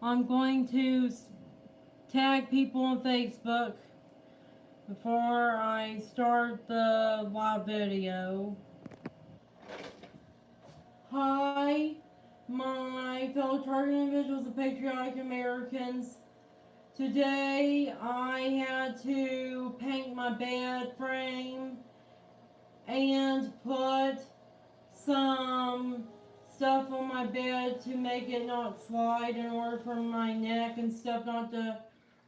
I'm going to tag people on Facebook before I start the live video. Hi, my fellow target individuals and patriotic Americans. Today I had to paint my bed frame and put some stuff on my bed to make it not slide in order for my neck and stuff not to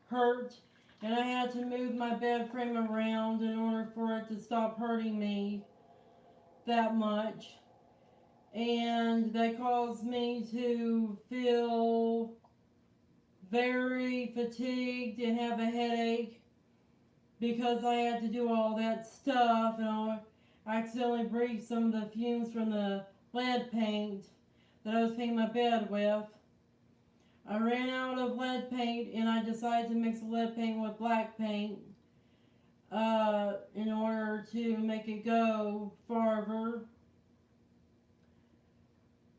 hurt. And I had to move my bed frame around in order for it to stop hurting me that much. And that caused me to feel very fatigued and have a headache because I had to do all that stuff, and I accidentally breathed some of the fumes from the lead paint that I was painting my bed with. I ran out of lead paint and I decided to mix the lead paint with black paint in order to make it go farther.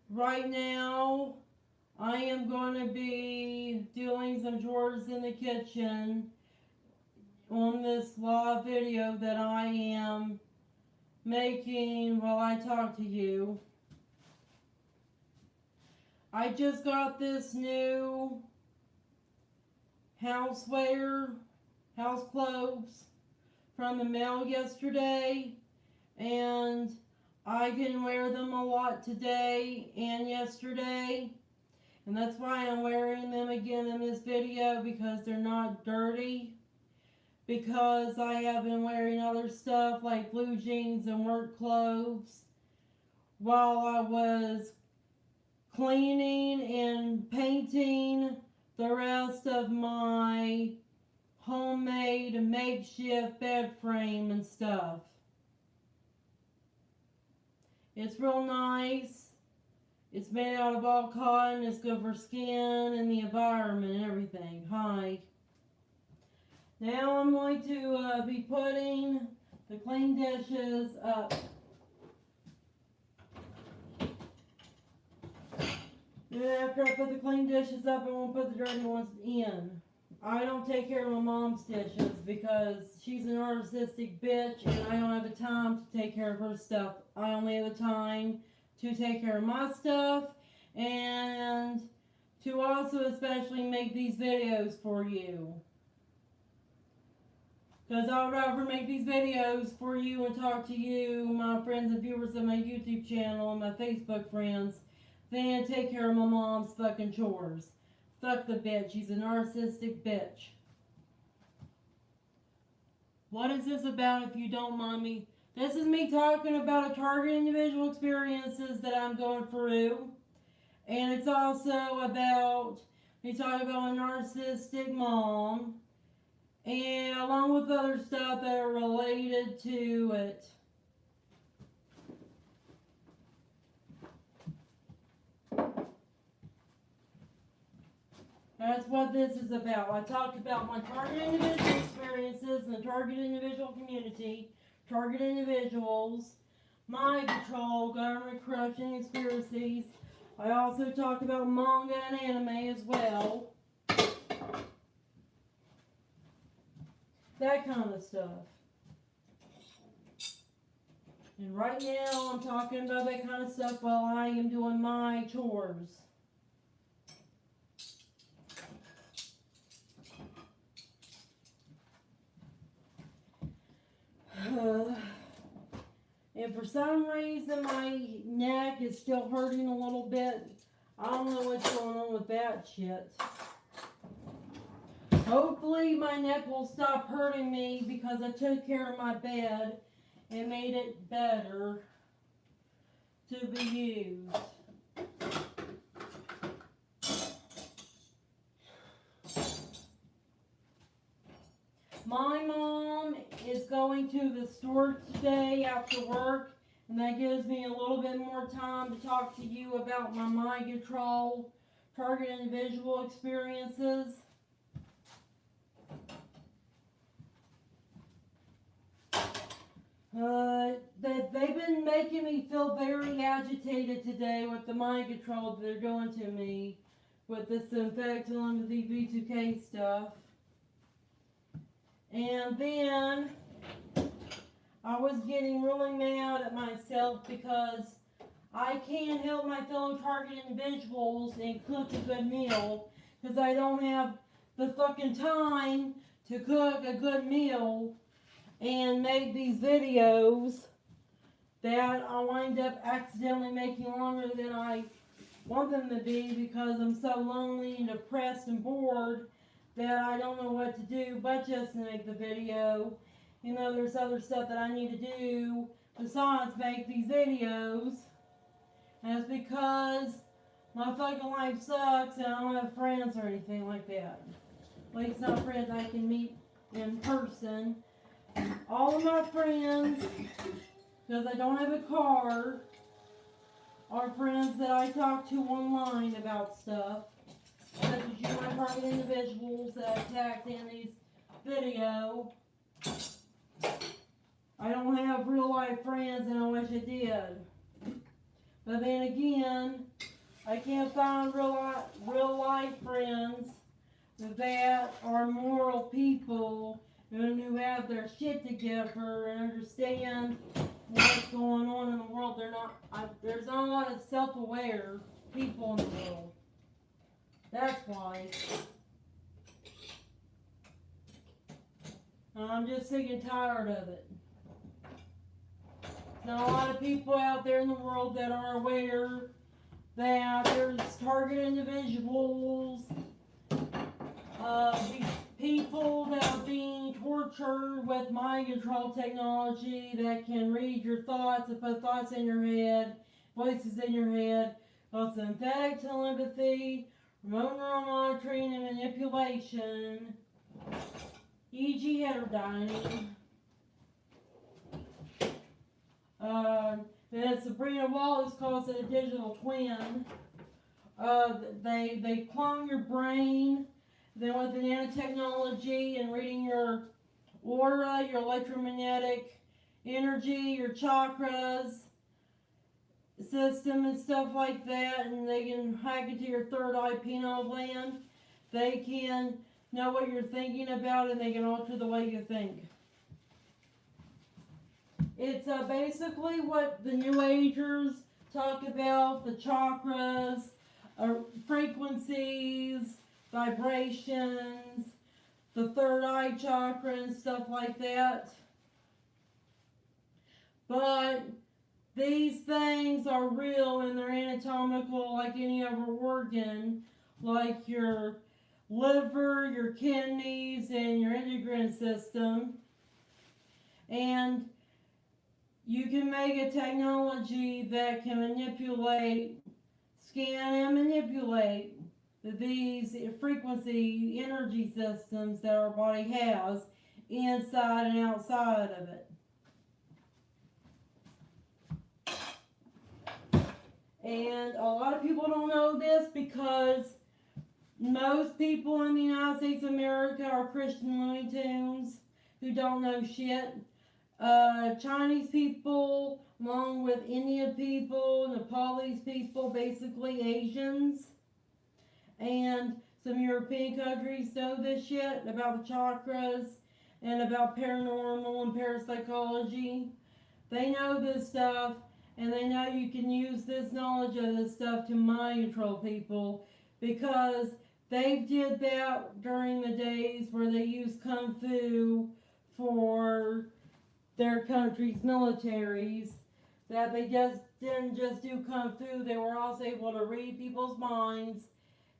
Right now, I am going to be doing some chores in the kitchen on this live video that I am making while I talk to you. I just got this new houseware, house clothes from the mail yesterday, and I didn't wear them a lot today and yesterday, and that's why I'm wearing them again in this video, because they're not dirty, because I have been wearing other stuff like blue jeans and work clothes while I was cleaning and painting the rest of my homemade makeshift bed frame and stuff. It's real nice. It's made out of all cotton. It's good for skin and the environment and everything. Hi. Now I'm going to be putting the clean dishes up. Then after I put the clean dishes up, I won't put the dirty ones in. I don't take care of my mom's dishes because she's a narcissistic bitch and I don't have the time to take care of her stuff. I only have the time to take care of my stuff and to also especially make these videos for you. Because I would rather make these videos for you and talk to you, my friends and viewers of my YouTube channel and my Facebook friends, than take care of my mom's fucking chores. Fuck the bitch. She's a narcissistic bitch. What is this about, if you don't mind me? This is me talking about a target individual experiences that I'm going through. And it's also about me talking about a narcissistic mom. And along with other stuff that are related to it. That's what this is about. I talked about my target individual experiences in the target individual community, target individuals, mind control, government corruption, conspiracies. I also talked about manga and anime as well. That kind of stuff. And right now I'm talking about that kind of stuff while I am doing my chores. And for some reason my neck is still hurting a little bit. I don't know what's going on with that shit. Hopefully my neck will stop hurting me because I took care of my bed and made it better to be used. My mom is going to the store today after work, and that gives me a little bit more time to talk to you about my mind control, target individual experiences. They've been making me feel very agitated today with the mind control that they're doing to me, with the synthetic telepathy V2K stuff. And then I was getting really mad at myself because I can't help my fellow target individuals and cook a good meal because I don't have the fucking time to cook a good meal and make these videos that I wind up accidentally making longer than I want them to be because I'm so lonely and depressed and bored that I don't know what to do but just to make the video. You know, there's other stuff that I need to do besides make these videos. And it's because my fucking life sucks and I don't have friends or anything like that. At least not friends I can meet in person. All of my friends, because I don't have a car, are friends that I talk to online about stuff. Such as you, my target individuals that I tagged in these videos. I don't have real life friends and I wish I did. But then again, I can't find real life friends that are moral people who have their shit together and understand what's going on in the world. There's not a lot of self-aware people in the world. That's why. I'm just sick and tired of it. Not a lot of people out there in the world that are aware that there's target individuals, people that are being tortured with mind control technology that can read your thoughts and put thoughts in your head, voices in your head, called synthetic telepathy, remote neural monitoring and manipulation, e.g. heterodyning. Then Sabrina Wallace calls it a digital twin. They clone your brain, then with the nanotechnology and reading your aura, your electromagnetic energy, your chakras system and stuff like that, and they can hack into your third eye pineal gland. They can know what you're thinking about and they can alter the way you think. It's basically what the New Agers talk about, the chakras, frequencies, vibrations, the third eye chakra and stuff like that. But these things are real and they're anatomical like any other organ, like your liver, your kidneys, and your endocrine system. And you can make a technology that can manipulate, scan and manipulate these frequency energy systems that our body has inside and outside of it. And a lot of people don't know this because most people in the United States of America are Christian Looney Tunes who don't know shit. Chinese people, along with Indian people, Nepalese people, basically Asians, and some European countries know this shit about the chakras and about paranormal and parapsychology. They know this stuff, and they know you can use this knowledge of this stuff to mind control people because they did that during the days where they used Kung Fu for their country's militaries, that they just didn't just do Kung Fu, they were also able to read people's minds,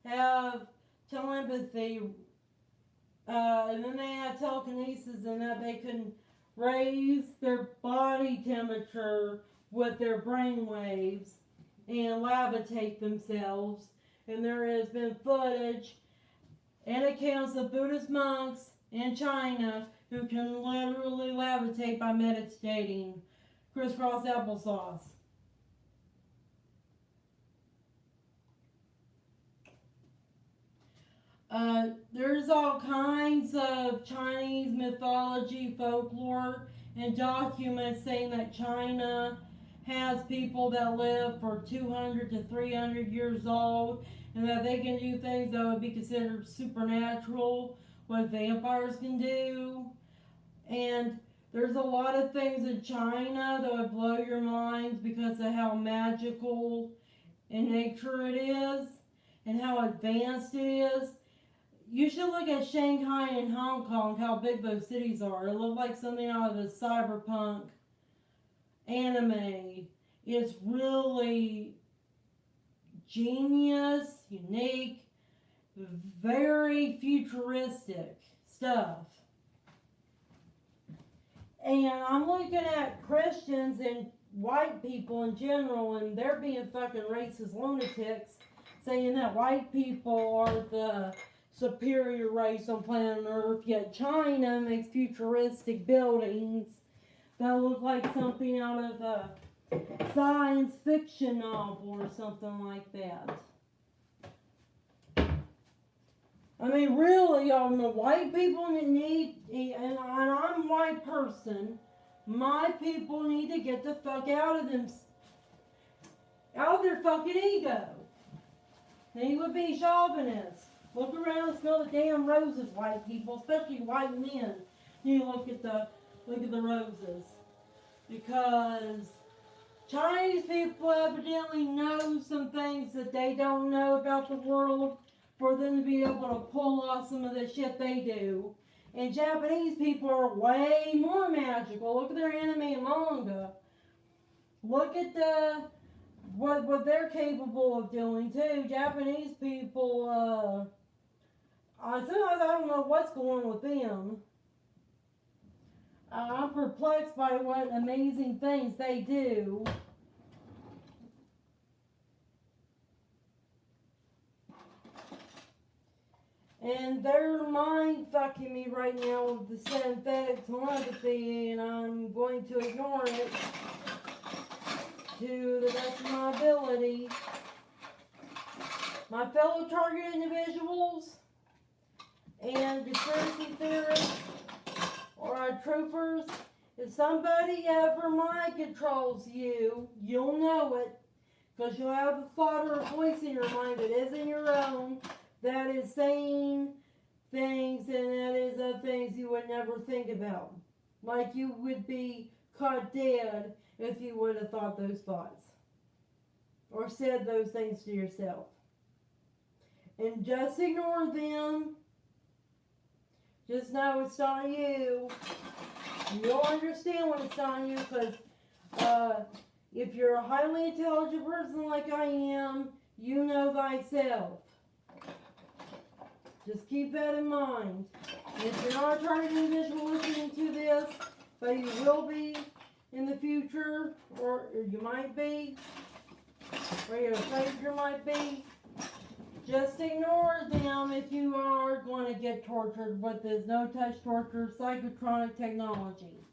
have telepathy, and then they had telekinesis in that they could raise their body temperature with their brain waves and levitate themselves. And there has been footage and accounts of Buddhist monks in China who can literally levitate by meditating. Crisscross applesauce. There's all kinds of Chinese mythology, folklore, and documents saying that China has people that live for 200 to 300 years old, and that they can do things that would be considered supernatural, what vampires can do. And there's a lot of things in China that would blow your minds because of how magical in nature it is and how advanced it is. You should look at Shanghai and Hong Kong, how big those cities are. It looks like something out of a cyberpunk anime. It's really genius, unique, very futuristic stuff. And I'm looking at Christians and white people in general, and they're being fucking racist lunatics, saying that white people are the superior race on planet Earth, yet China makes futuristic buildings that look like something out of a science fiction novel or something like that. I mean, really, y'all, the white people need, and I'm a white person, my people need to get the fuck out of their fucking ego. They would be chauvinists. Look around and smell the damn roses, white people, especially white men. You look at the roses, because Chinese people evidently know some things that they don't know about the world for them to be able to pull off some of the shit they do. And Japanese people are way more magical. Look at their anime and manga. Look at what they're capable of doing too. Japanese people, sometimes I don't know what's going on with them. I'm perplexed by what amazing things they do. And they're mind fucking me right now with the synthetic telepathy, and I'm going to ignore it to the best of my ability. My fellow target individuals and conspiracy theorists or our truthers, if somebody ever mind controls you, you'll know it, because you'll have a thought or a voice in your mind that isn't your own, that is saying things, and that is things you would never think about. Like you would be caught dead if you would have thought those thoughts or said those things to yourself. And just ignore them. Just know it's not you. You'll understand when it's not you, because if you're a highly intelligent person like I am, you know thyself. Just keep that in mind. If you're not a target individual listening to this, but you will be in the future, or you might be, or you're afraid you might be, just ignore them if you are going to get tortured with this no-touch torture psychotronic technology.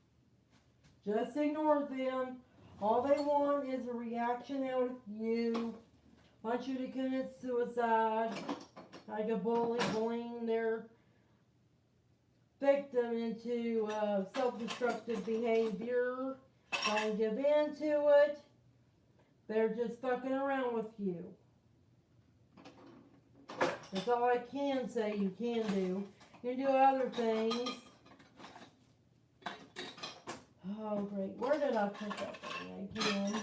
Just ignore them. All they want is a reaction out of you. Want you to commit suicide. Like a bully bullying their victim into self-destructive behavior. Don't give in to it. They're just fucking around with you. That's all I can say you can do. You can do other things. Oh, great. Where did I put that thing again?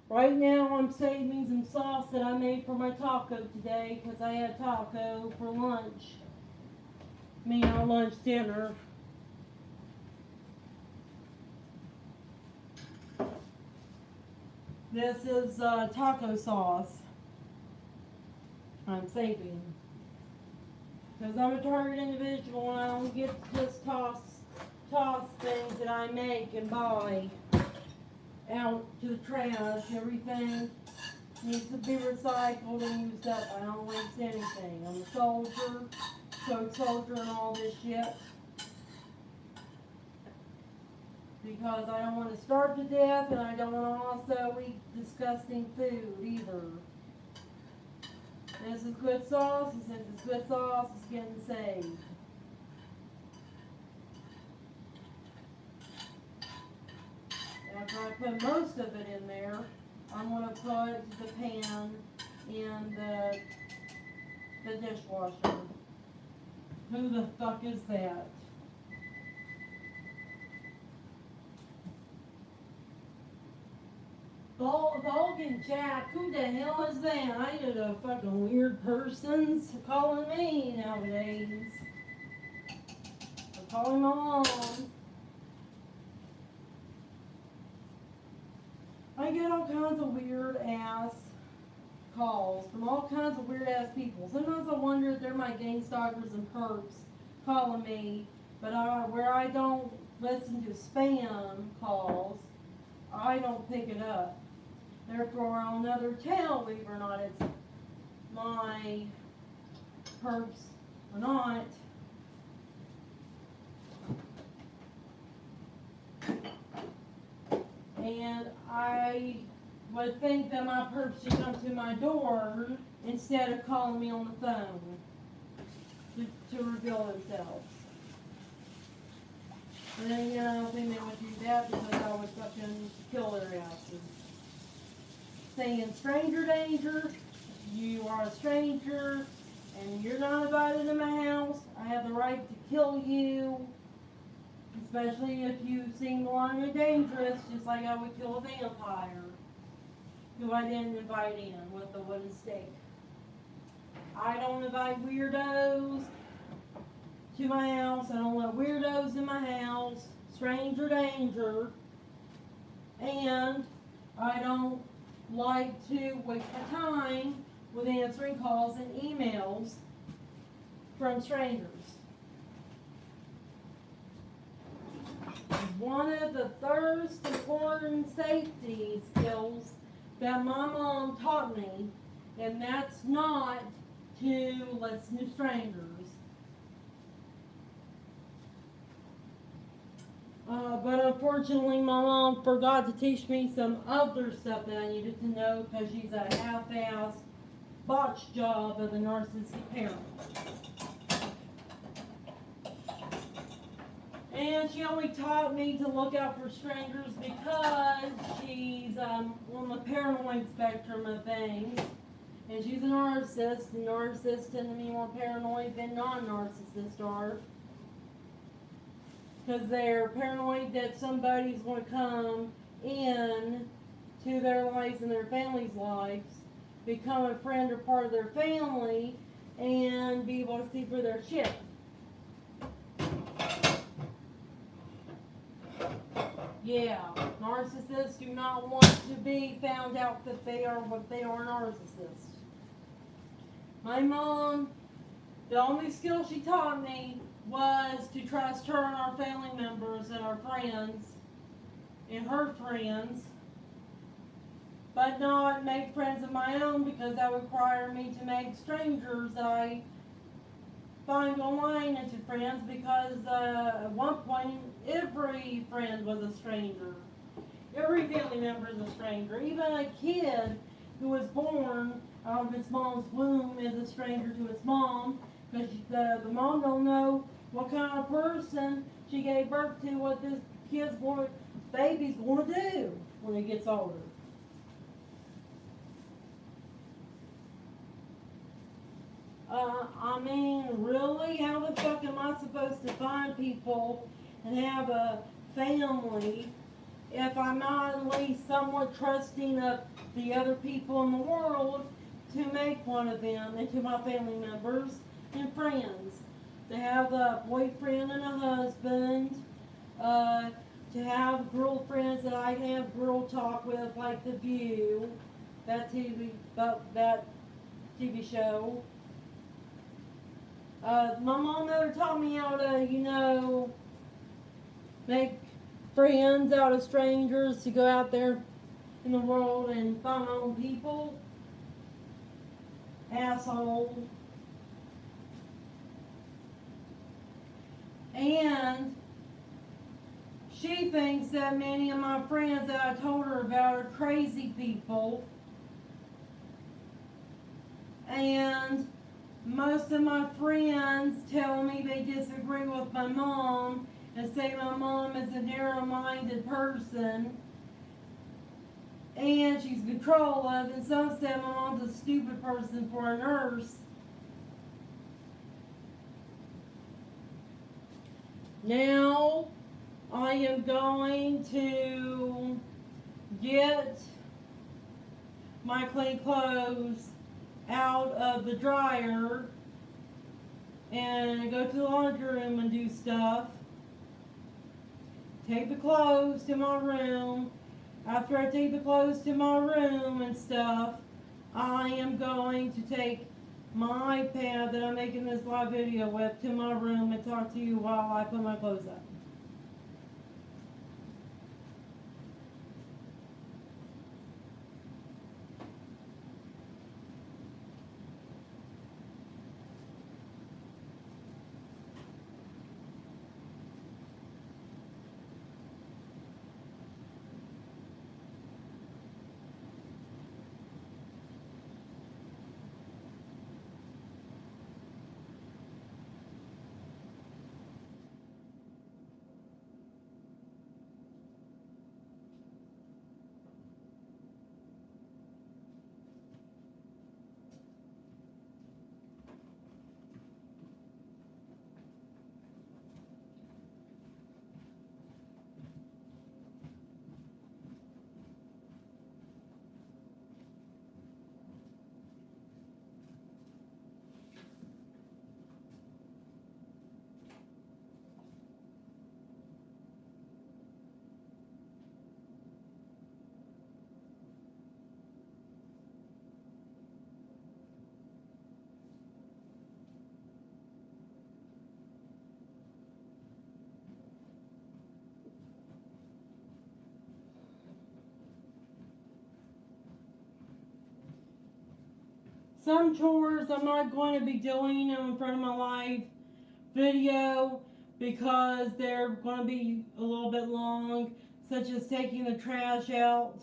Right now I'm saving some sauce that I made for my taco today, because I had taco for lunch. Meal, lunch, dinner. This is taco sauce I'm saving. Because I'm a target individual and I don't get to just toss things that I make and buy out to the trash. Everything needs to be recycled and used up. I don't waste anything. I'm a soldier, code soldier and all this shit. Because I don't want to starve to death, and I don't want to also eat disgusting food either. This is good sauce, and since it's good sauce, it's getting saved. after I put most of it in there, I'm going to put the pan in the dishwasher. Who the fuck is that? Vulcan Jack, who the hell is that? I know the fucking weird persons calling me nowadays. They're calling my mom. I get all kinds of weird ass calls from all kinds of weird ass people. Sometimes I wonder if they're my gang stalkers and perps calling me, but where I don't listen to spam calls, I don't pick it up. Therefore, I'll never tell, believe it or not, it's my perps or not. And I would think that my perps should come to my door instead of calling me on the phone to reveal themselves. But then again, I don't think they would do that because I would fucking kill their asses. Saying stranger danger, you are a stranger, and you're not invited in my house. I have the right to kill you, especially if you seem alarmingly dangerous, just like I would kill a vampire who I didn't invite in with a wooden stake. I don't invite weirdos to my house. I don't let weirdos in my house. Stranger danger. And I don't like to waste my time with answering calls and emails from strangers. One of the first important safety skills that my mom taught me, and that's not to listen to strangers. But unfortunately, my mom forgot to teach me some other stuff that I needed to know because she's a half-assed botched job of a narcissistic parent. And she only taught me to look out for strangers because she's on the paranoid spectrum of things. And she's a narcissist, and narcissists tend to be more paranoid than non-narcissists are. Because they're paranoid that somebody's going to come in to their lives and their family's lives, become a friend or part of their family, and be able to see through their shit. Yeah, narcissists do not want to be found out that they are what they are, narcissists. My mom, the only skill she taught me was to trust her and our family members and our friends and her friends, but not make friends of my own because that would require me to make strangers that I find online into friends because at one point every friend was a stranger. Every family member is a stranger. Even a kid who was born out of its mom's womb is a stranger to its mom because the mom don't know what kind of person she gave birth to, what this baby's going to do when he gets older. I mean, really? How the fuck am I supposed to find people and have a family if I'm not at least somewhat trusting of the other people in the world to make one of them into my family members and friends? To have a boyfriend and a husband, to have girlfriends that I can have girl talk with, like The View, that TV show. My mom never taught me how to, make friends out of strangers, to go out there in the world and find my own people. Asshole. And she thinks that many of my friends that I told her about are crazy people. And most of my friends tell me they disagree with my mom and say my mom is a narrow-minded person and she's in control of, and some said my mom's a stupid person for a nurse. Now I am going to get my clean clothes out of the dryer and go to the laundry room and do stuff. Take the clothes to my room. After I take the clothes to my room and stuff, I am going to take my iPad that I'm making this live video with to my room and talk to you while I put my clothes up. Some chores I'm not going to be doing in front of my live video because they're going to be a little bit long, such as taking the trash out.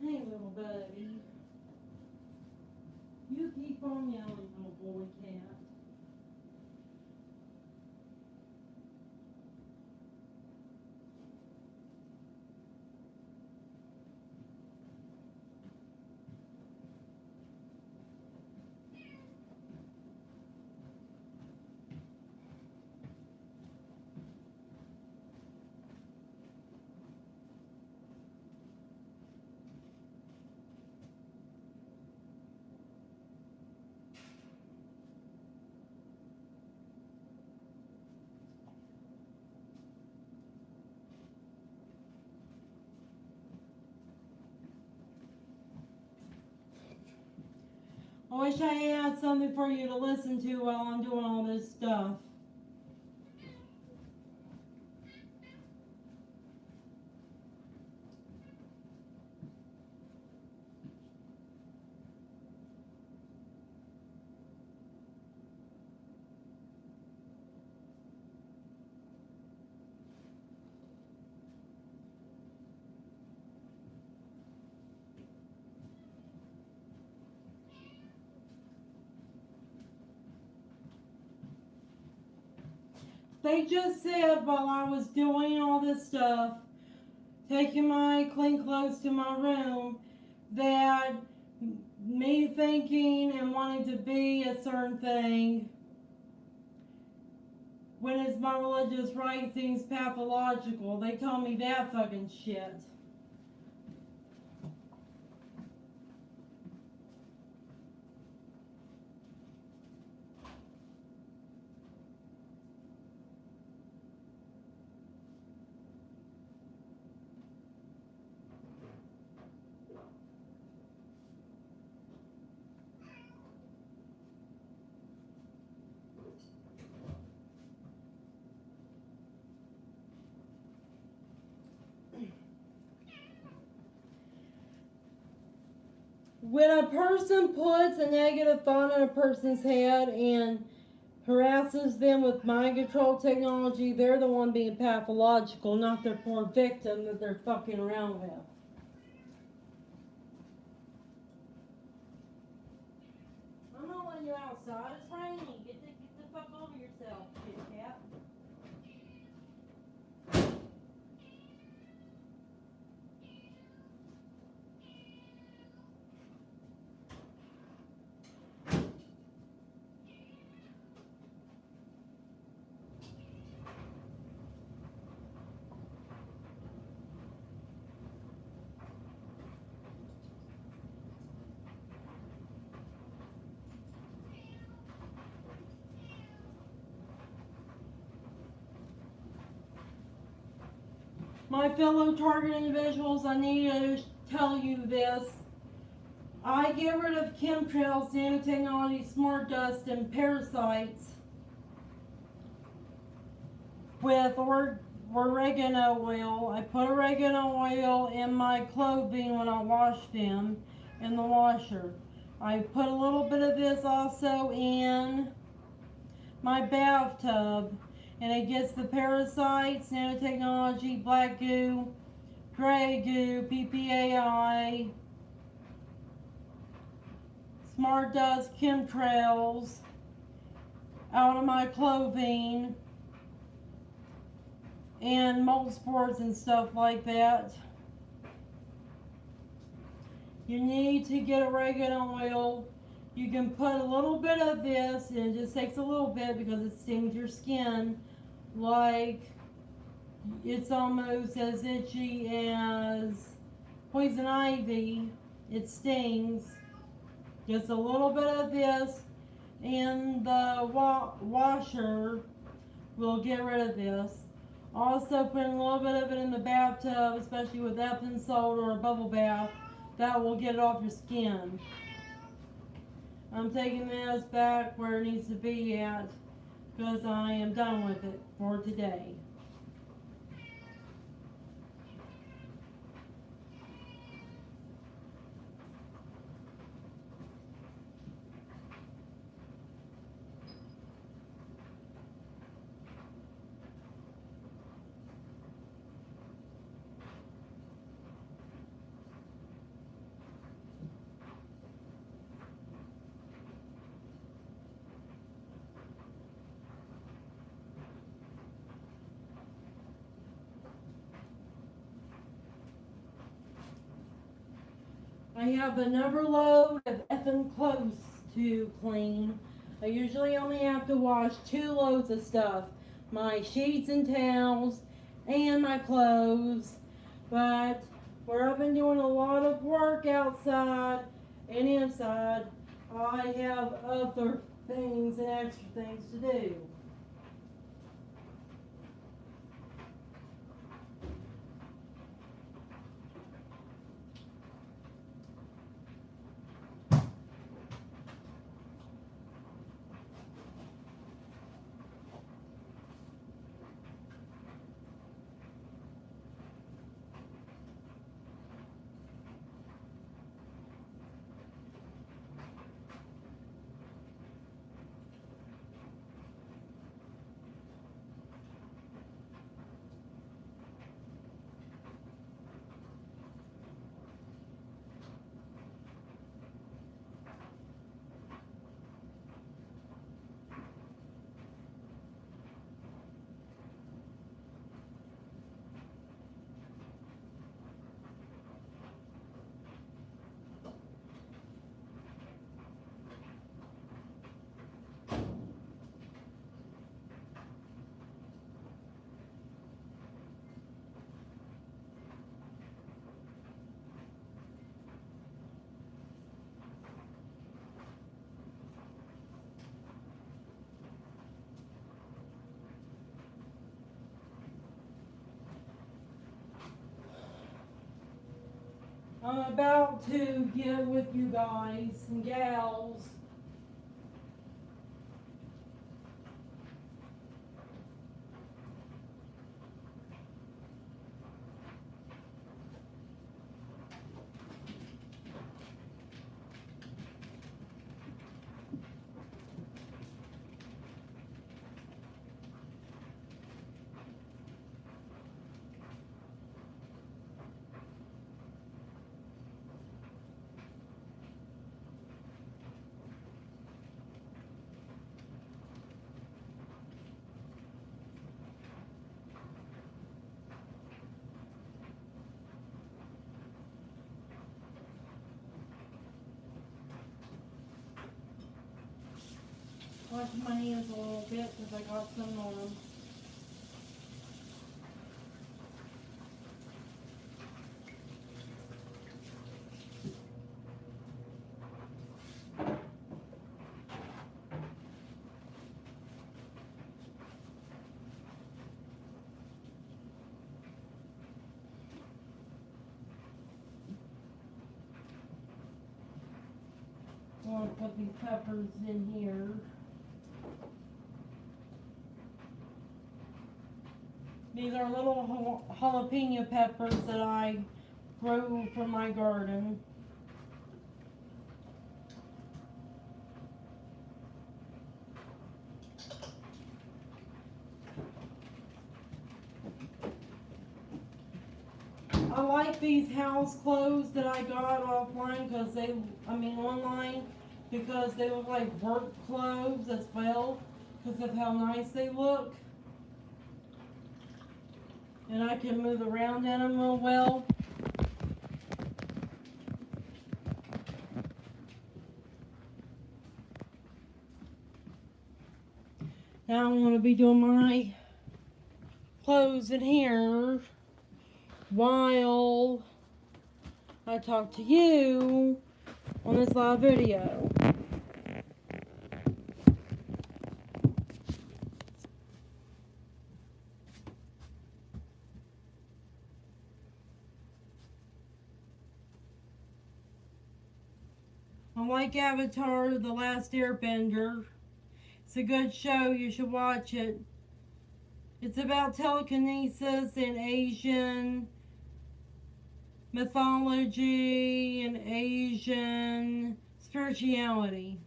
Hey, little buddy. You keep on yelling, little boy cat. I wish I had something for you to listen to while I'm doing all this stuff. They just said while I was doing all this stuff, taking my clean clothes to my room, that me thinking and wanting to be a certain thing, when it's my religious right, seems pathological. They told me that fucking shit. When a person puts a negative thought in a person's head and harasses them with mind control technology, they're the one being pathological, not their poor victim that they're fucking around with. I'm not letting you outside. It's raining. Get the fuck over yourself, Kit Kat. My fellow target individuals, I need to tell you this. I get rid of chemtrails, nanotechnology, smart dust, and parasites with oregano oil. I put oregano oil in my clothing when I wash them in the washer. I put a little bit of this also in my bathtub, and it gets the parasites, nanotechnology, black goo, gray goo, PPAI, smart dust, chemtrails out of my clothing, and mold spores and stuff like that. You need to get oregano oil. You can put a little bit of this, and it just takes a little bit because it stings your skin like it's almost as itchy as poison ivy. It stings. Just a little bit of this in the washer will get rid of this. Also put a little bit of it in the bathtub, especially with Epsom salt or a bubble bath. That will get it off your skin. I'm taking this back where it needs to be at because I am done with it for today. I have another load of effing clothes to clean. I usually only have to wash 2 loads of stuff. My sheets and towels and my clothes. But where I've been doing a lot of work outside and inside, I have other things and extra things to do. I'm about to get with you guys and gals. Washing my hands a little bit because I got some on them. I'm going to put these peppers in here. These are little jalapeno peppers that I grew from my garden. I like these house clothes that I got offline online because they look like work clothes as well because of how nice they look. And I can move around in them real well. Now I'm going to be doing my clothes in here while I talk to you on this live video. I like Avatar: The Last Airbender. It's a good show, you should watch it. It's about telekinesis and Asian mythology and Asian spirituality.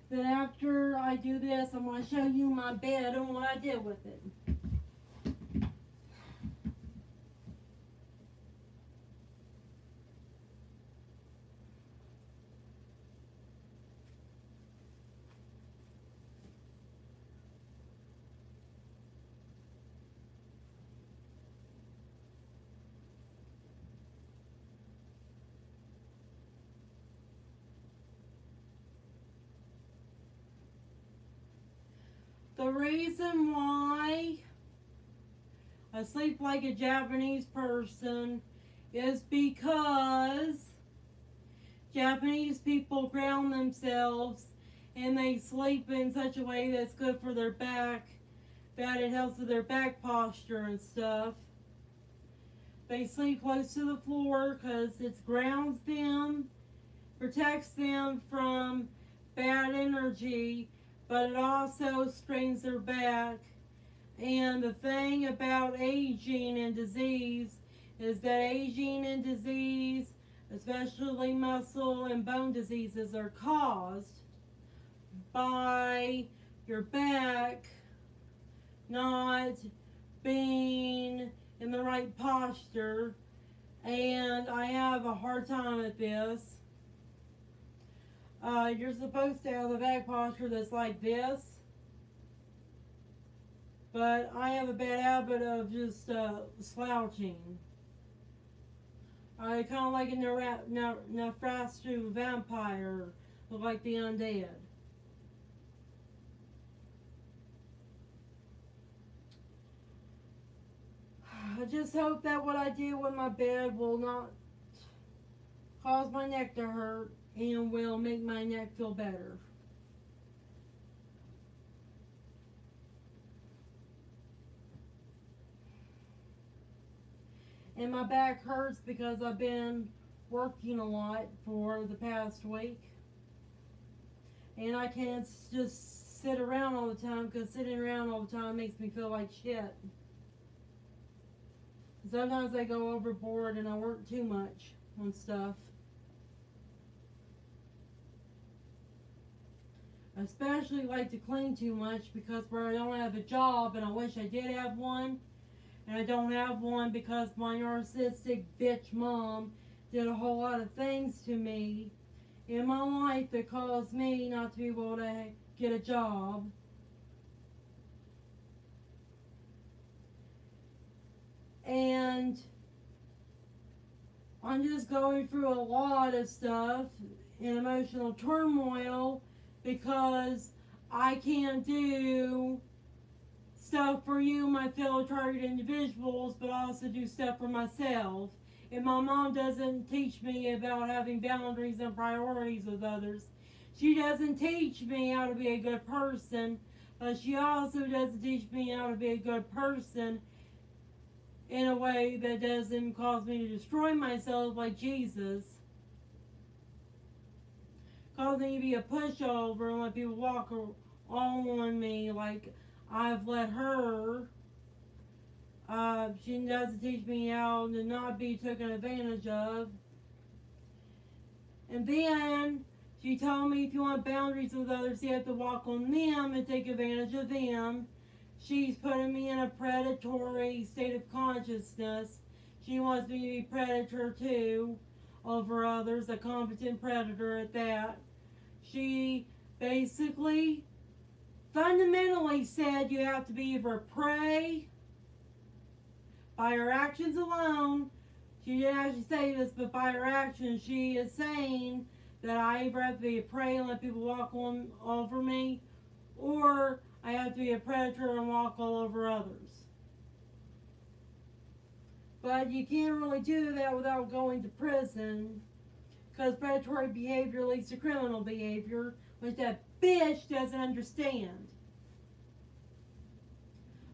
Then after I do this, I'm going to show you my bed and what I did with it. The reason why I sleep like a Japanese person is because Japanese people ground themselves and they sleep in such a way that's good for their back, that it helps with their back posture and stuff. They sleep close to the floor because it grounds them, protects them from bad energy, but it also strains their back. And the thing about aging and disease is that aging and disease, especially muscle and bone diseases, are caused by your back not being in the right posture. And I have a hard time at this. You're supposed to have a back posture that's like this, but I have a bad habit of just slouching. I kind of like a Nefrastu vampire, look like the undead. I just hope that what I do with my bed will not cause my neck to hurt and will make my neck feel better. And my back hurts because I've been working a lot for the past week. And I can't just sit around all the time because sitting around all the time makes me feel like shit. Sometimes I go overboard and I work too much on stuff. I especially like to clean too much because where I don't have a job and I wish I did have one, and I don't have one because my narcissistic bitch mom did a whole lot of things to me in my life that caused me not to be able to get a job. And I'm just going through a lot of stuff in emotional turmoil because I can't do stuff for you, my fellow target individuals, but also do stuff for myself. And my mom doesn't teach me about having boundaries and priorities with others. She doesn't teach me how to be a good person, but she also doesn't teach me how to be a good person in a way that doesn't cause me to destroy myself like Jesus. Cause me to be a pushover and let people walk all on me like I've let her. She doesn't teach me how to not be taken advantage of. And then she told me if you want boundaries with others, you have to walk on them and take advantage of them. She's putting me in a predatory state of consciousness. She wants me to be predator too over others, a competent predator at that. She basically fundamentally said you have to be either prey by her actions alone. She didn't actually say this, but by her actions, she is saying that I either have to be a prey and let people walk on over me, or I have to be a predator and walk all over others. But you can't really do that without going to prison, because predatory behavior leads to criminal behavior, which that bitch doesn't understand.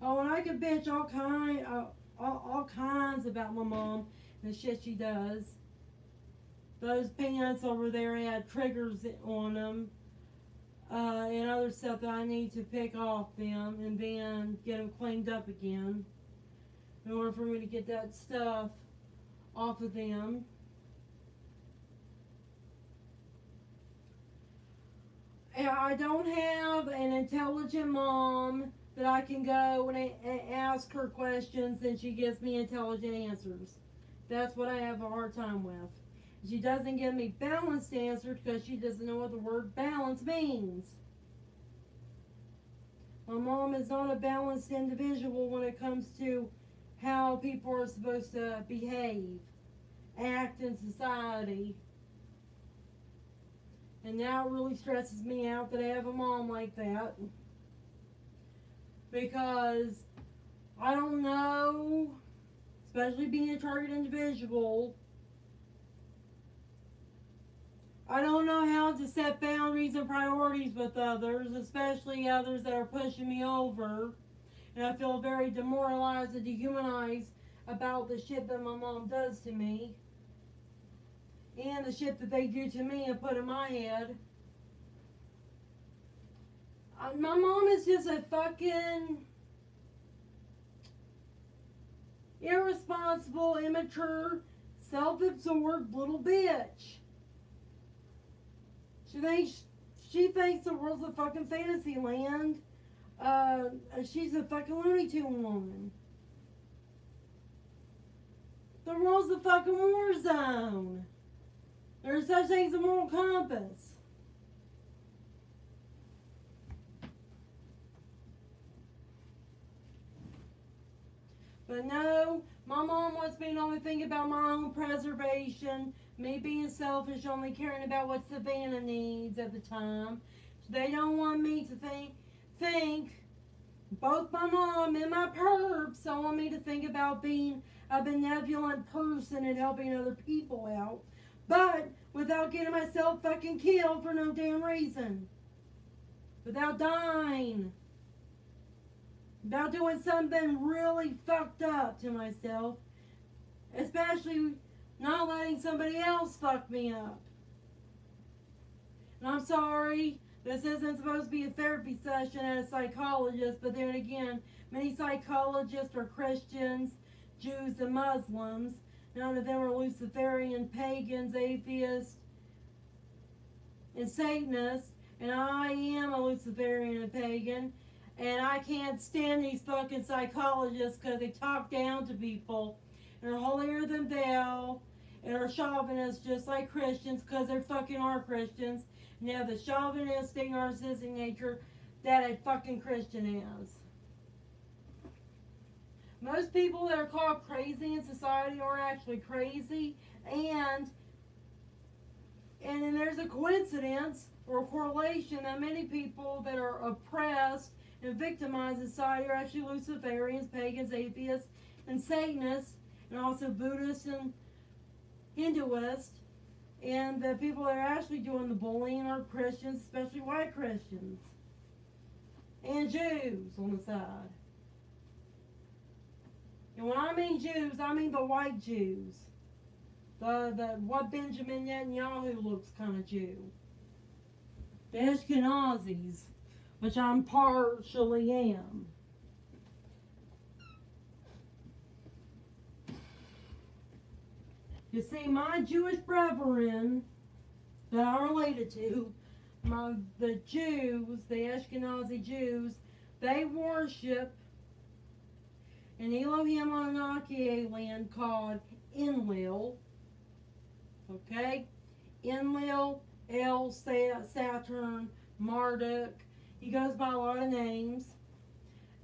Oh, and I could bitch all kinds about my mom and the shit she does. Those pants over there had triggers on them, and other stuff that I need to pick off them and then get them cleaned up again in order for me to get that stuff off of them. I don't have an intelligent mom that I can go and ask her questions and she gives me intelligent answers. That's what I have a hard time with. She doesn't give me balanced answers because she doesn't know what the word balance means. My mom is not a balanced individual when it comes to how people are supposed to behave, act in society. And now it really stresses me out that I have a mom like that. Because I don't know, especially being a target individual, I don't know how to set boundaries and priorities with others, especially others that are pushing me over. And I feel very demoralized and dehumanized about the shit that my mom does to me. And the shit that they do to me and put in my head. My mom is just a fucking irresponsible, immature, self-absorbed little bitch. She thinks the world's a fucking fantasy land. She's a fucking Looney Tune woman. The world's a fucking war zone. There's such things as a moral compass. But no, my mom wants me to only think about my own preservation, me being selfish, only caring about what Savannah needs at the time. They don't want me to think, both my mom and my perps don't want me to think about being a benevolent person and helping other people out. But without getting myself fucking killed for no damn reason. Without dying. Without doing something really fucked up to myself. Especially not letting somebody else fuck me up. And I'm sorry, this isn't supposed to be a therapy session at a psychologist, but then again, many psychologists are Christians, Jews, and Muslims. None of them are Luciferian, pagans, atheists, and Satanists. And I am a Luciferian and pagan. And I can't stand these fucking psychologists because they talk down to people. And are holier than thou. And are chauvinists just like Christians because they fucking are Christians. And they have the chauvinistic, narcissistic nature that a fucking Christian is. Most people that are called crazy in society aren't actually crazy, and then there's a coincidence or a correlation that many people that are oppressed and victimized in society are actually Luciferians, pagans, atheists, and Satanists, and also Buddhists and Hinduists. And the people that are actually doing the bullying are Christians, especially white Christians, and Jews on the side. And when I mean Jews, I mean the white Jews. The what Benjamin Netanyahu looks kind of Jew. The Ashkenazis, which I'm partially am. You see, my Jewish brethren that I'm related to, the Jews, the Ashkenazi Jews, they worship an Elohim Anunnaki land called Enlil. Okay? Enlil, El, Saturn, Marduk. He goes by a lot of names.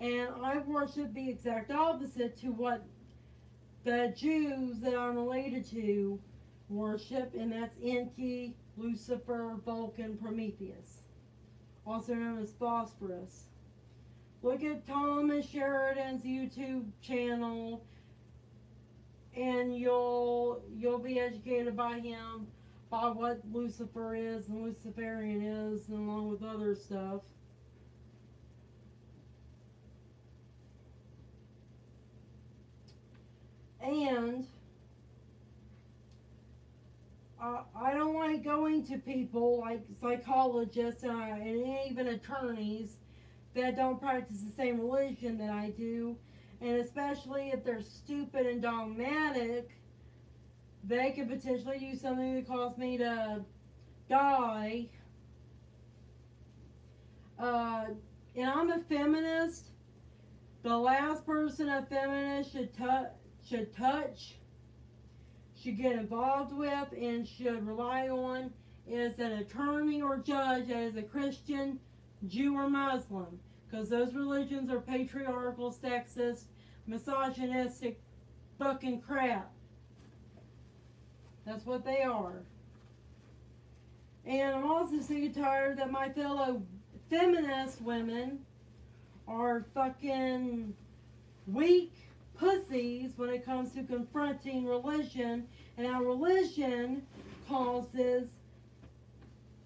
And I worship the exact opposite to what the Jews that I'm related to worship, and that's Enki, Lucifer, Vulcan, Prometheus, also known as Phosphorus. Look at Thomas Sheridan's YouTube channel, and you'll be educated by him by what Lucifer is and Luciferian is, and along with other stuff. And I don't like going to people like psychologists and even attorneys that don't practice the same religion that I do. And especially if they're stupid and dogmatic, they could potentially do something that cause me to die. And I'm a feminist. The last person a feminist should touch, should get involved with, and should rely on is an attorney or judge that is a Christian, Jew, or Muslim. Because those religions are patriarchal, sexist, misogynistic fucking crap. That's what they are. And I'm also sick and tired that my fellow feminist women are fucking weak pussies when it comes to confronting religion, and how religion causes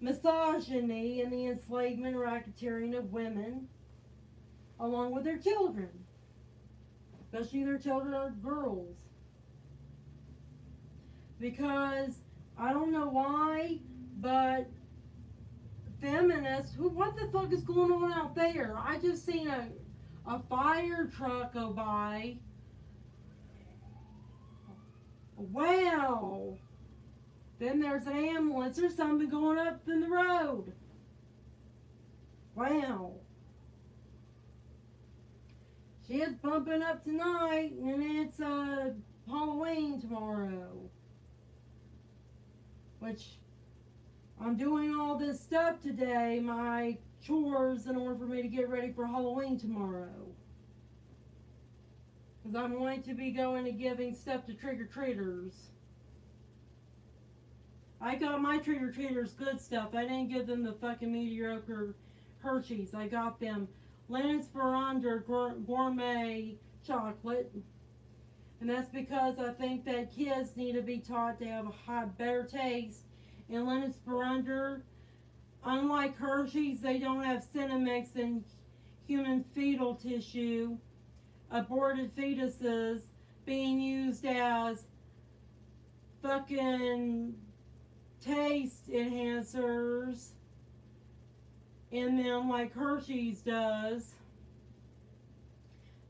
misogyny and the enslavement or racketeering of women along with their children, especially their children are girls. Because I don't know why, but feminists, what the fuck is going on out there? I just seen a fire truck go by. Wow. Then there's an ambulance or something going up in the road. Wow. She is bumping up tonight, and it's Halloween tomorrow. Which, I'm doing all this stuff today, my chores, in order for me to get ready for Halloween tomorrow. Because I'm going to be going and giving stuff to trick-or-treaters. I got my trick-or-treaters good stuff. I didn't give them the fucking mediocre Hershey's. I got them Linus Baronder gourmet chocolate. And that's because I think that kids need to be taught to have a better taste. And Linus Baronder, unlike Hershey's, they don't have Cinnamix and human fetal tissue, aborted fetuses being used as fucking taste enhancers in them like Hershey's does.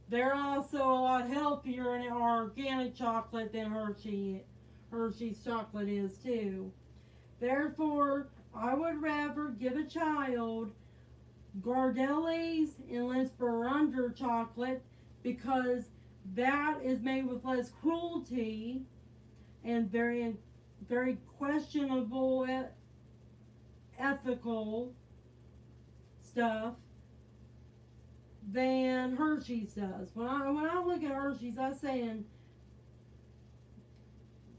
They're also a lot healthier in organic chocolate than Hershey's chocolate is too. Therefore, I would rather give a child Gardelli's and Linus Baronder chocolate, because that is made with less cruelty and very, very questionable ethical stuff. than Hershey's does. When I look at Hershey's, I'm saying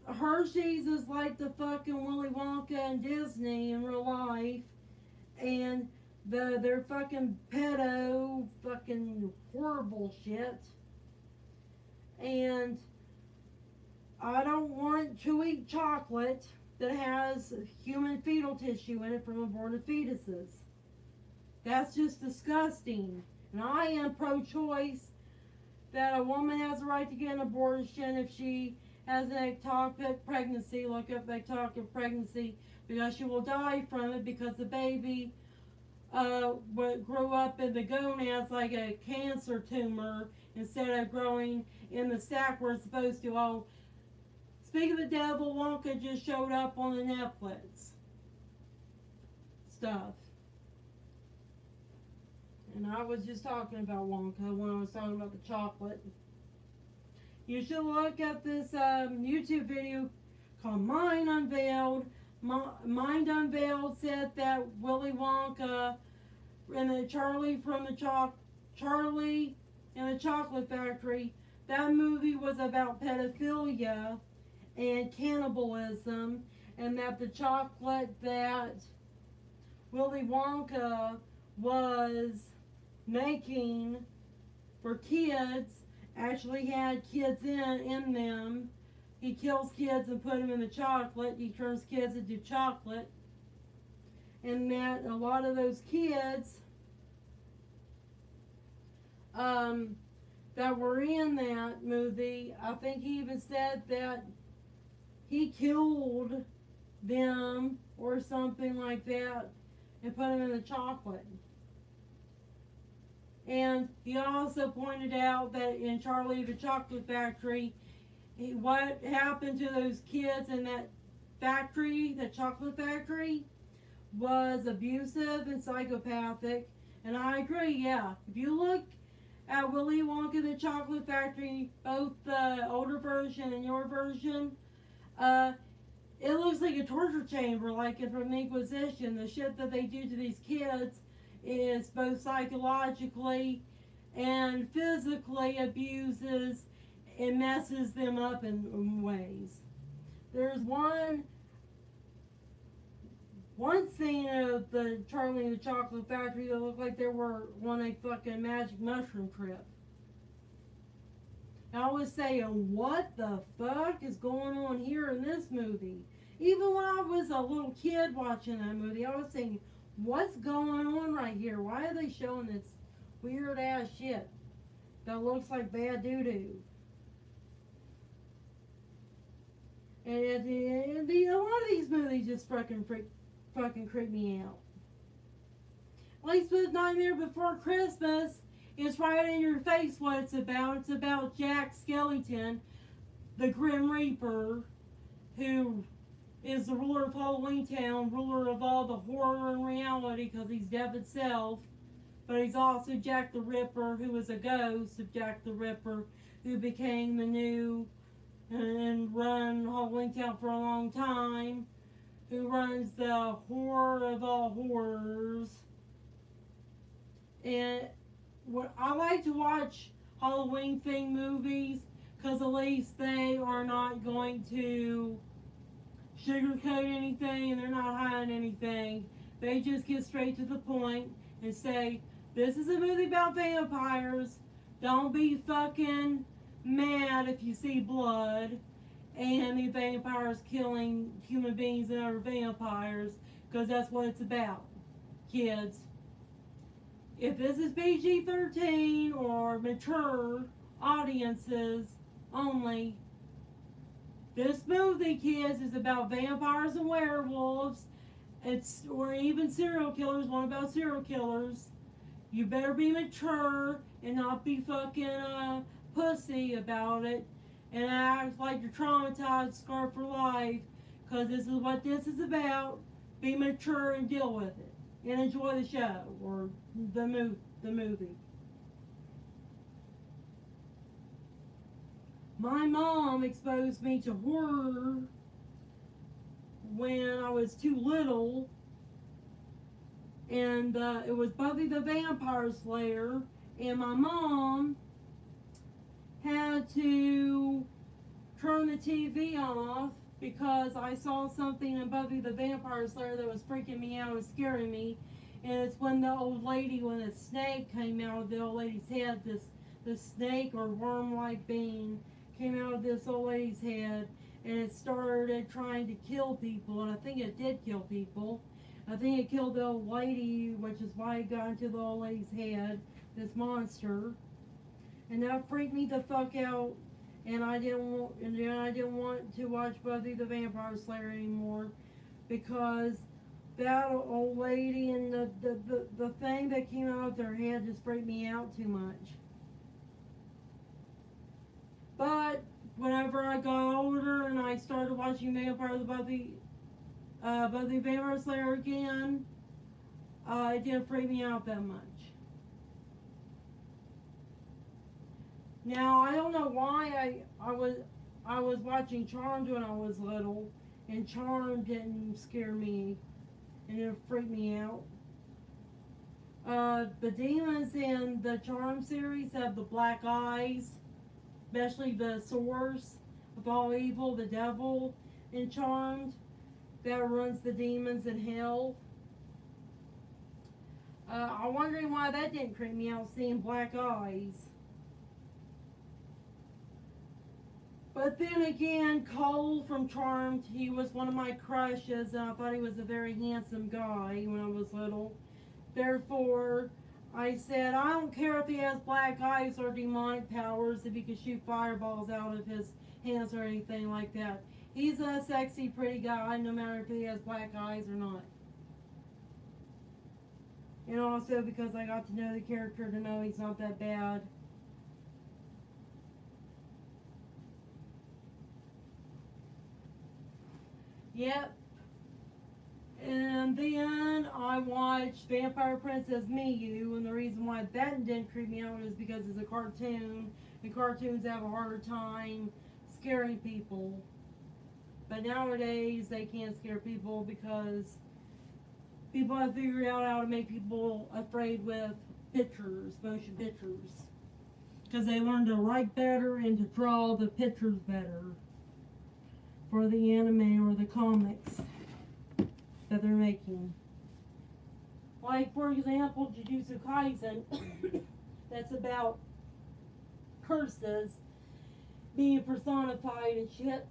Hershey's is like the fucking Willy Wonka and Disney in real life, and their fucking pedo, fucking horrible shit. And I don't want to eat chocolate that has human fetal tissue in it from aborted fetuses. That's just disgusting. And I am pro-choice, that a woman has a right to get an abortion if she has an ectopic pregnancy. Look up ectopic pregnancy, because she will die from it, because the baby would grow up in the gonads like a cancer tumor instead of growing in the sac where it's supposed to. Oh, speaking of the devil, Wonka just showed up on the Netflix stuff. And I was just talking about Wonka when I was talking about the chocolate. You should look at this YouTube video called Mind Unveiled. Mind Unveiled said that Willy Wonka and the Charlie and the Chocolate Factory, that movie was about pedophilia and cannibalism, and that the chocolate that Willy Wonka was making for kids actually had kids in them. He kills kids and put them in the chocolate. He turns kids into chocolate. And that a lot of those kids that were in that movie, I think he even said that he killed them or something like that and put them in the chocolate. And he also pointed out that in Charlie the Chocolate Factory, what happened to those kids in that factory, the chocolate factory, was abusive and psychopathic. And I agree, yeah. If you look at Willy Wonka and the Chocolate Factory, both the older version and your version, it looks like a torture chamber, like from the Inquisition. The shit that they do to these kids is both psychologically and physically abuses and messes them up in ways. There's one scene of the Charlie and the Chocolate Factory that looked like they were on a fucking magic mushroom trip. And I was saying, what the fuck is going on here in this movie? Even when I was a little kid watching that movie, I was saying, what's going on right here? Why are they showing this weird ass shit that looks like bad doo doo? And a lot of these movies just fucking creep me out. At least with Nightmare Before Christmas, it's right in your face what it's about. It's about Jack Skellington, the Grim Reaper, who is the ruler of Halloween Town, ruler of all the horror and reality, because he's death itself. But he's also Jack the Ripper, who is a ghost of Jack the Ripper, who became the new and run Halloween Town for a long time, who runs the horror of all horrors. And I like to watch Halloween themed movies, because at least they are not going to sugarcoat anything, and they're not hiding anything. They just get straight to the point and say, this is a movie about vampires. Don't be fucking mad if you see blood and the vampires killing human beings and other vampires, because that's what it's about, kids. If this is PG-13 or mature audiences only, this movie, kids, is about vampires and werewolves. Or even serial killers. One about serial killers. You better be mature and not be fucking pussy about it and act like you're traumatized, scarred for life, because this is what this is about. Be mature and deal with it, and enjoy the show or the movie. My mom exposed me to horror when I was too little, and it was Buffy the Vampire Slayer And my mom had to turn the TV off because I saw something in Buffy the Vampire Slayer that was freaking me out and scaring me. And it's when the old lady, when a snake came out of the old lady's head, this snake or worm-like being came out of this old lady's head, and it started trying to kill people, and I think it did kill people. I think it killed the old lady, which is why it got into the old lady's head, this monster. And that freaked me the fuck out, and I didn't want to watch Buffy the Vampire Slayer anymore, because that old lady and the thing that came out of their head just freaked me out too much. But whenever I got older and I started watching Buffy Vampire Slayer again, it didn't freak me out that much. Now I don't know why I was watching Charmed when I was little, and Charmed didn't scare me and it freaked me out. The demons in the Charmed series have the black eyes, especially the source of all evil, the devil in Charmed, that runs the demons in hell. I'm wondering why that didn't creep me out, seeing black eyes. But then again, Cole from Charmed, he was one of my crushes, and I thought he was a very handsome guy when I was little. Therefore, I said, I don't care if he has black eyes or demonic powers, if he can shoot fireballs out of his hands or anything like that. He's a sexy, pretty guy, no matter if he has black eyes or not. And also because I got to know the character to know he's not that bad. Yep. And then I watched Vampire Princess Miyu, and the reason why that didn't creep me out is because it's a cartoon, and cartoons have a harder time scaring people. But nowadays, they can't scare people because people have figured out how to make people afraid with pictures, motion pictures. Because they learn to write better and to draw the pictures better for the anime or the comics that they're making. Like, for example, Jujutsu Kaisen, that's about curses being personified and shit.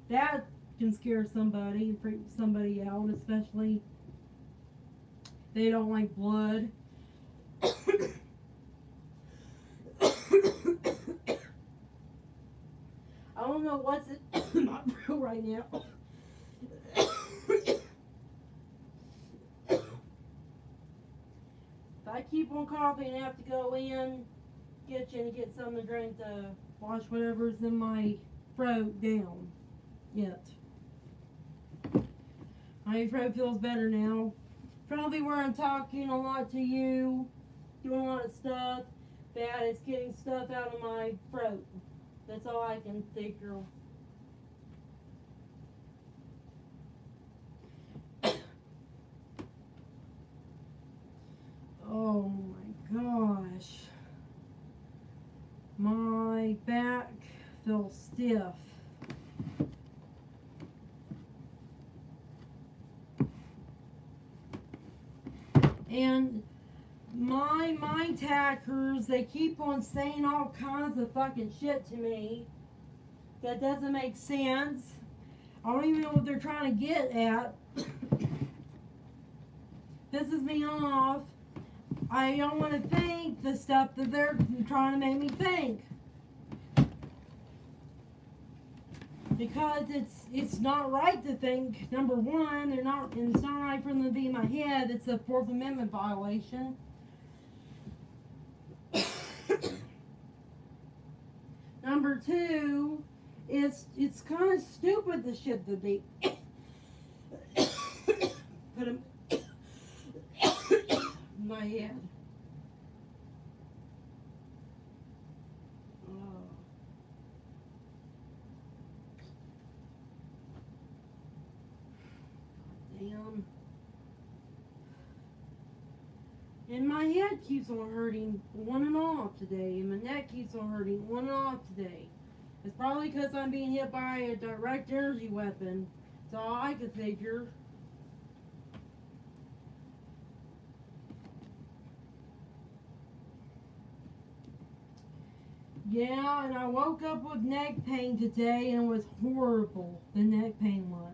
That can scare somebody and freak somebody out, especially if they don't like blood. I don't know what's in my throat right now. If I keep on coughing and have to go in kitchen and get something to drink to wash whatever's in my throat down. Yet. My throat feels better now. Probably where I'm talking a lot to you, doing a lot of stuff, that is getting stuff out of my throat. That's all I can think of. Oh my gosh. My back feels stiff. And my mind tackers, they keep on saying all kinds of fucking shit to me that doesn't make sense. I don't even know what they're trying to get at. Pisses me off. I don't want to think the stuff that they're trying to make me think. Because it's not right to think. Number one, it's not right for them to be in my head. It's a Fourth Amendment violation. Number two, it's kind of stupid the shit that they put in my head. And my head keeps on hurting on and off today. And my neck keeps on hurting on and off today. It's probably because I'm being hit by a direct energy weapon. That's all I could figure. Yeah, and I woke up with neck pain today, and it was horrible. The neck pain was.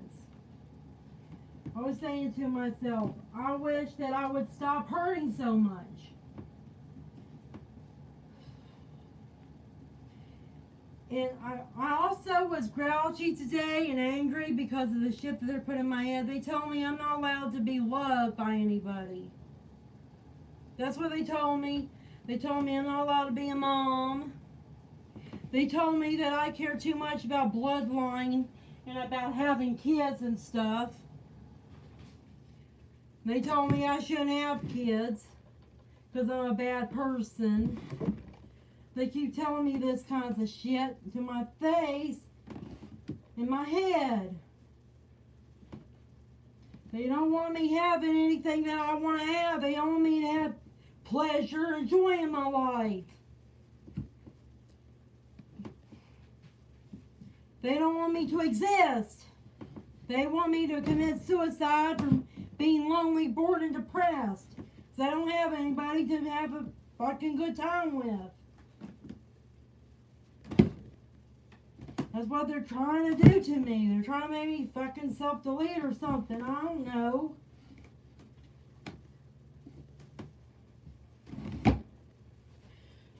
I was saying to myself, I wish that I would stop hurting so much. And I also was grouchy today and angry because of the shit that they're putting in my head. They told me I'm not allowed to be loved by anybody. That's what they told me. They told me I'm not allowed to be a mom. They told me that I care too much about bloodline and about having kids and stuff. They told me I shouldn't have kids because I'm a bad person. They keep telling me this kinds of shit to my face and my head. They don't want me having anything that I want to have. They want me to have pleasure and joy in my life. They don't want me to exist. They want me to commit suicide from being lonely, bored, and depressed. Because I don't have anybody to have a fucking good time with. That's what they're trying to do to me. They're trying to make me fucking self-delete or something. I don't know.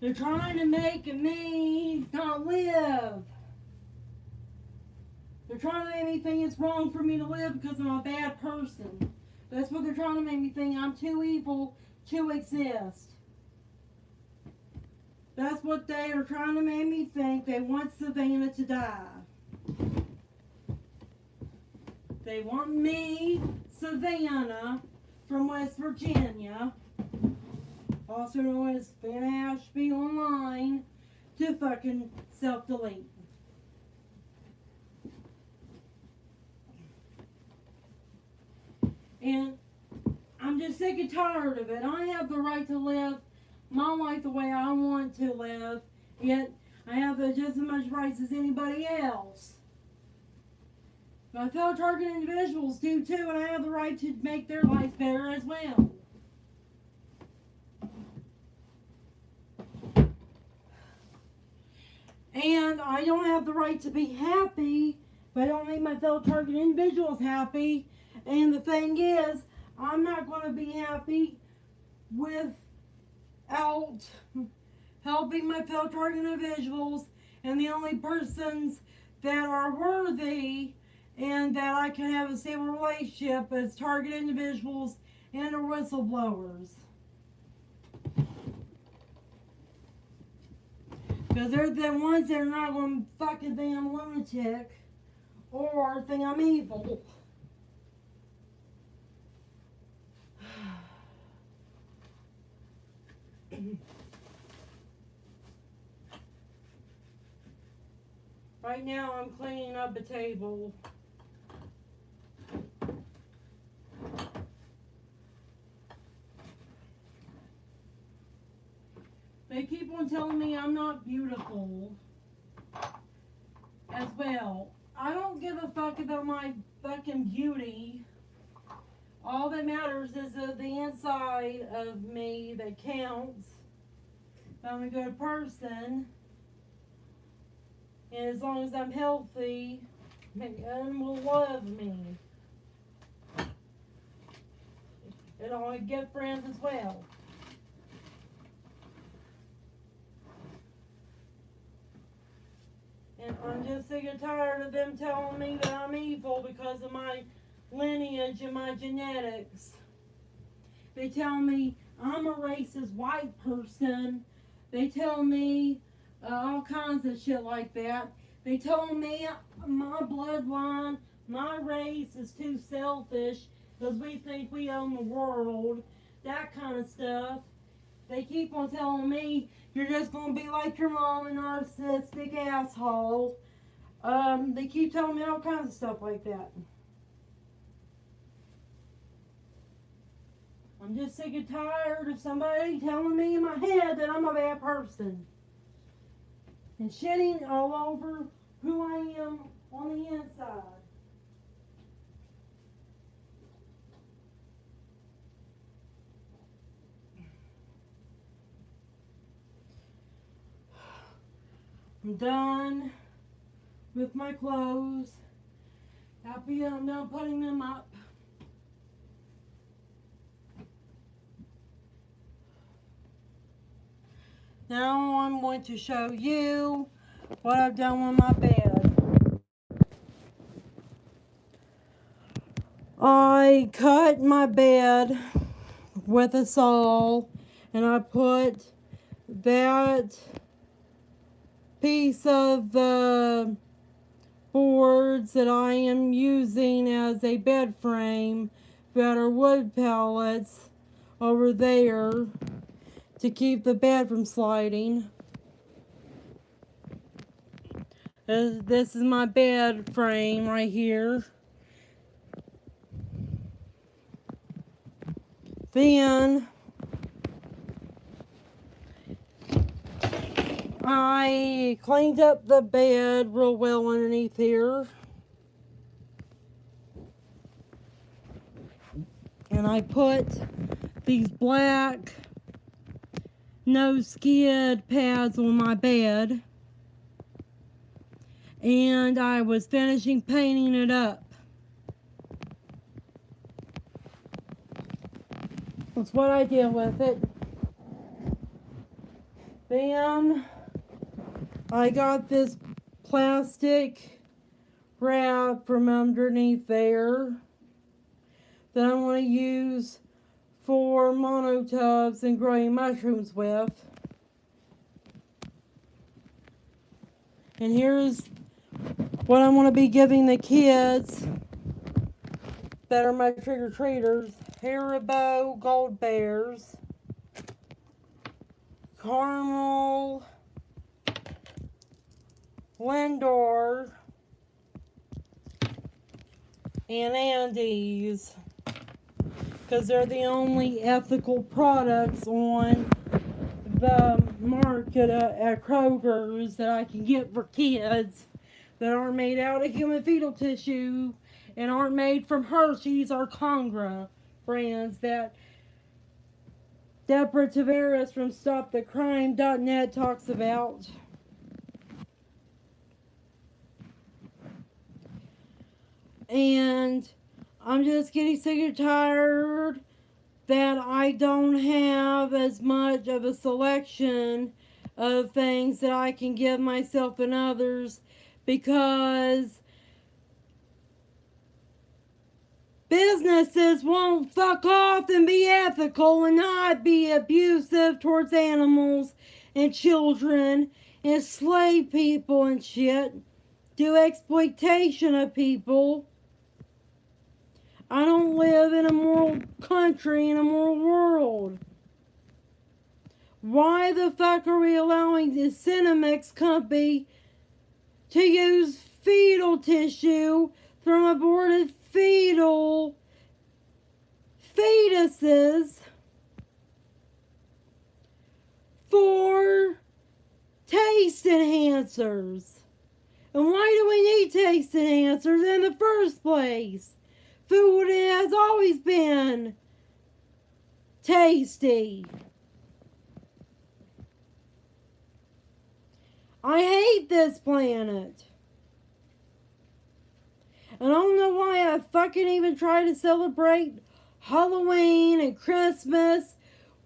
They're trying to make me not live. They're trying to make me think it's wrong for me to live because I'm a bad person. That's what they're trying to make me think. I'm too evil to exist. That's what they are trying to make me think. They want Savannah to die. They want me, Savannah, from West Virginia, also known as Van Ashby Online, to fucking self-delete. And I'm just sick and tired of it. I have the right to live my life the way I want to live, yet I have just as much rights as anybody else. My fellow target individuals do too, and I have the right to make their lives better as well. And I don't have the right to be happy, but I don't make my fellow target individuals happy. And the thing is, I'm not going to be happy without helping my fellow target individuals, and the only persons that are worthy and that I can have a stable relationship as target individuals and or whistleblowers. Because they're the ones that are not going to fucking think I'm a lunatic or think I'm evil. Right now I'm cleaning up a table. They keep on telling me I'm not beautiful as well. I don't give a fuck about my fucking beauty. All that matters is the inside of me that counts. I'm a good person. And as long as I'm healthy, and will love me. And I'll get friends as well. And I'm just sick and tired of them telling me that I'm evil because of my lineage and my genetics. They tell me I'm a racist white person. They tell me all kinds of shit like that. They told me my bloodline, my race is too selfish because we think we own the world. That kind of stuff. They keep on telling me you're just going to be like your mom, a narcissistic asshole. They keep telling me all kinds of stuff like that. I'm just sick and tired of somebody telling me in my head that I'm a bad person. And shitting all over who I am on the inside. I'm done with my clothes. Happy that I'm done putting them up. Now I'm going to show you what I've done with my bed. I cut my bed with a saw and I put that piece of the boards that I am using as a bed frame that are wood pallets over there to keep the bed from sliding. This is my bed frame right here. Then I cleaned up the bed real well underneath here. And I put these black no skid pads on my bed. And I was finishing painting it up. That's what I did with it. Then I got this plastic wrap from underneath there that I want to use for monotubs and growing mushrooms with. And here's what I'm going to be giving the kids that are my trick-or-treaters. Haribo Gold Bears, Caramel Lindor, and Andes, because they're the only ethical products on the market at Kroger's that I can get for kids that aren't made out of human fetal tissue and aren't made from Hershey's or Congra brands that Deborah Tavares from StopTheCrime.net talks about. And I'm just getting sick and tired that I don't have as much of a selection of things that I can give myself and others, because businesses won't fuck off and be ethical and not be abusive towards animals and children, enslave people and shit, do exploitation of people. I don't live in a moral country, in a moral world. Why the fuck are we allowing the Cinemex company to use fetal tissue from aborted fetuses for taste enhancers? And why do we need taste enhancers in the first place? Food has always been tasty. I hate this planet. And I don't know why I fucking even try to celebrate Halloween and Christmas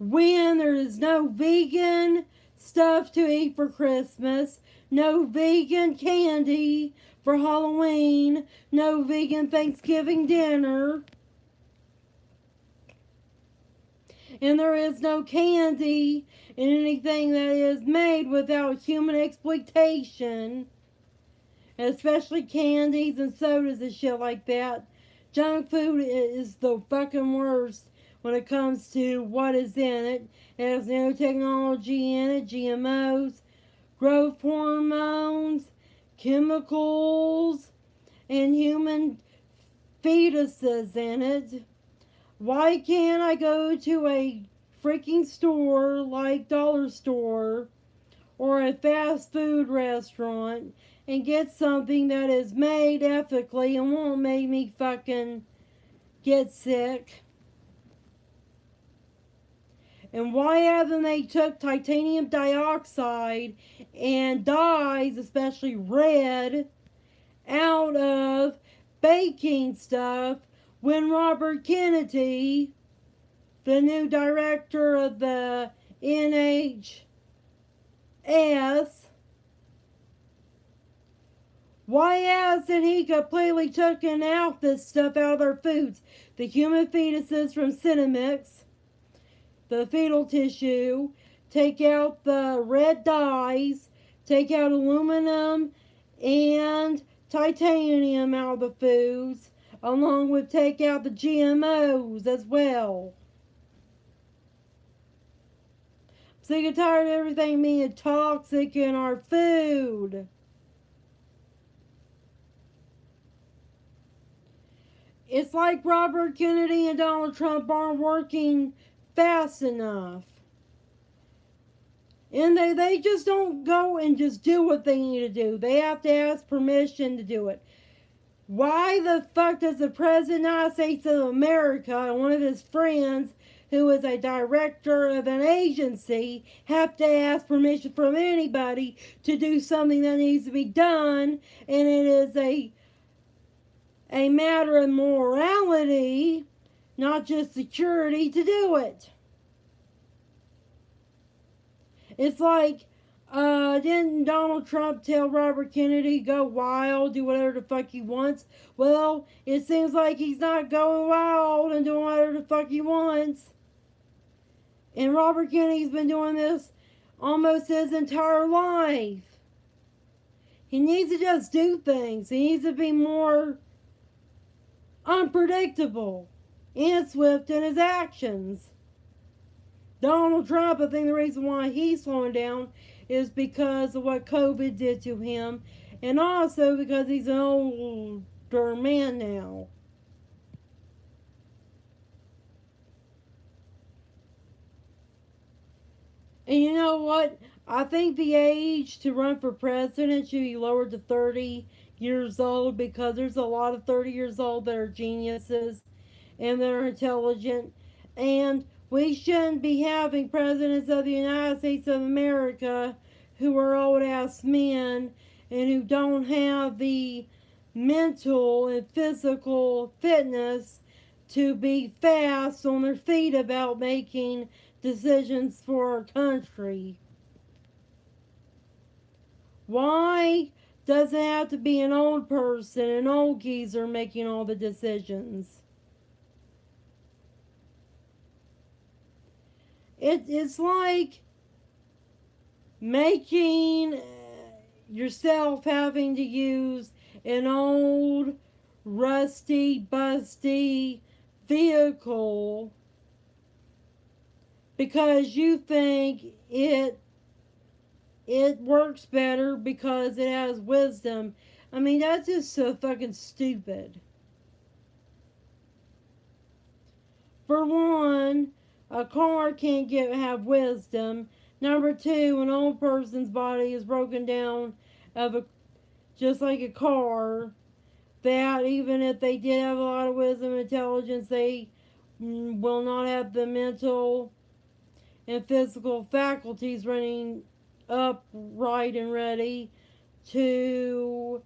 when there is no vegan stuff to eat for Christmas, no vegan candy for Halloween, no vegan Thanksgiving dinner, and there is no candy in anything that is made without human exploitation, especially candies and sodas and shit like that. Junk food is the fucking worst when it comes to what is in it. It has nanotechnology in it, GMOs, growth hormones, chemicals, and human fetuses in it. Why can't I go to a freaking store like Dollar Store or a fast food restaurant and get something that is made ethically and won't make me fucking get sick? And why haven't they took titanium dioxide and dyes, especially red, out of baking stuff when Robert Kennedy, the new director of the NHS, why hasn't he completely taken out this stuff out of their foods? The human fetuses from Cinemix, the fetal tissue, take out the red dyes, take out aluminum and titanium out of the foods, along with take out the GMOs as well. I'm sick and tired of everything being toxic in our food. It's like Robert Kennedy and Donald Trump aren't working fast enough. And they just don't go and just do what they need to do. They have to ask permission to do it. Why the fuck does the President of the United States of America and one of his friends, who is a director of an agency, have to ask permission from anybody to do something that needs to be done? And it is a matter of morality, not just security, to do it. It's like, didn't Donald Trump tell Robert Kennedy go wild, do whatever the fuck he wants? Well, it seems like he's not going wild and doing whatever the fuck he wants. And Robert Kennedy's been doing this almost his entire life. He needs to just do things. He needs to be more unpredictable and swift in his actions. Donald Trump, I think the reason why he's slowing down is because of what COVID did to him, and also because he's an older man now. And you know what? I think the age to run for president should be lowered to 30 years old, because there's a lot of 30 years old that are geniuses and that are intelligent. And we shouldn't be having presidents of the United States of America who are old ass men and who don't have the mental and physical fitness to be fast on their feet about making decisions for our country. Why does it have to be an old person, an old geezer, making all the decisions? It's like making yourself having to use an old, rusty, busty vehicle because you think it works better because it has wisdom. I mean, that's just so fucking stupid. For one, a car can't have wisdom. Number two, an old person's body is broken down just like a car. That even if they did have a lot of wisdom and intelligence, they will not have the mental and physical faculties running upright and ready to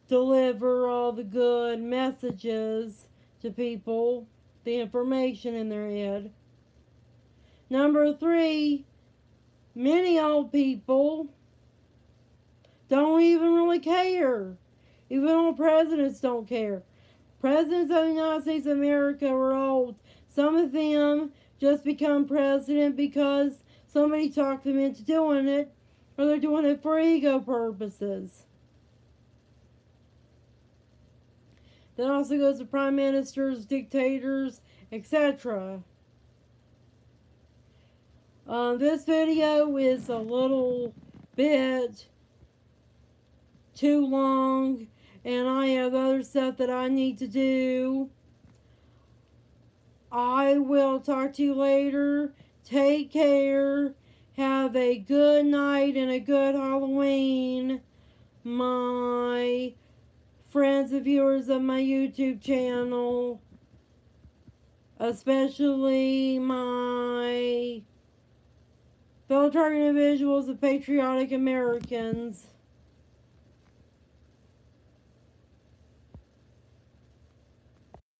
deliver all the good messages to people, the information in their head. Number three, many old people don't even really care. Even old presidents don't care. Presidents of the United States of America were old. Some of them just become president because somebody talked them into doing it, or they're doing it for ego purposes. That also goes to prime ministers, dictators, etc. This video is a little bit too long, and I have other stuff that I need to do. I will talk to you later. Take care. Have a good night and a good Halloween, my friends and viewers of my YouTube channel, especially my fellow target individuals of patriotic Americans.